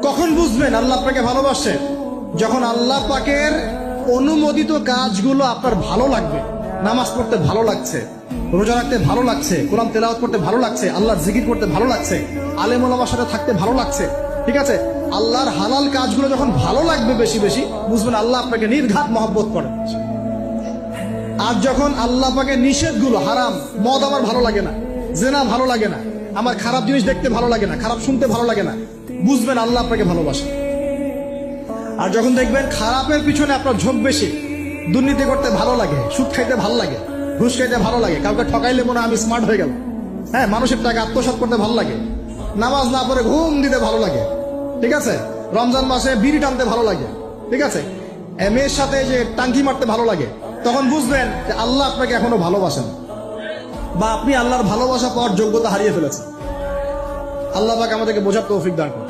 কখন বুঝবেন আল্লাহ আপনাকে ভালোবাসে? যখন আল্লাহ পাকের অনুমোদিত কাজগুলো আপনার ভালো লাগবে। নামাজ পড়তে ভালো লাগছে, রোজা রাখতে ভালো লাগছে, কোরআন তেলাওয়াত করতে ভালো লাগছে, আল্লাহর জিকির করতে ভালো লাগছে, আলেম ওলামার সাথে থাকতে ভালো লাগছে। ঠিক আছে, আল্লাহর হালাল কাজগুলো যখন ভালো লাগবে বেশি বেশি, বুঝবেন আল্লাহ আপনাকে নির্ঘাত মহব্বত করেন। আর যখন আল্লাহ পাকের নিষেধগুলো, হারাম, মদ আমার ভালো লাগে না, জেনা ভালো লাগে না, আমার খারাপ জিনিস দেখতে ভালো লাগে না, খারাপ শুনতে ভালো লাগে না, বুঝবেন আল্লাহ আপনাকে ভালোবাসে। আর যখন দেখবেন খারাপের পিছনে আপনার ঝোঁক বেশি, দুর্নীতি করতে ভালো লাগে, সুদ খাইতে ভালো লাগে, ঘুষ খাইতে ভালো লাগে, কাউকে ঠকাইলে মনে হয় আমি স্মার্ট হয়ে গেল, হ্যাঁ, মানুষের টাকা আত্মসাৎ করতে ভালো লাগে, নামাজ না পড়ে ঘুম দিতে ভালো লাগে, ঠিক আছে, রমজান মাসে বিড়ি টানতে ভালো লাগে, ঠিক আছে, মেয়ের সাথে যে টাঙ্কি মারতে ভালো লাগে, তখন বুঝবেন যে আল্লাহ আপনাকে এখনো ভালোবাসেন, বা আপনি আল্লাহর ভালোবাসা পাওয়ার যোগ্যতা হারিয়ে ফেলেছেন। আল্লাহ পাক আমাদেরকে বোঝার তৌফিক দান করুন।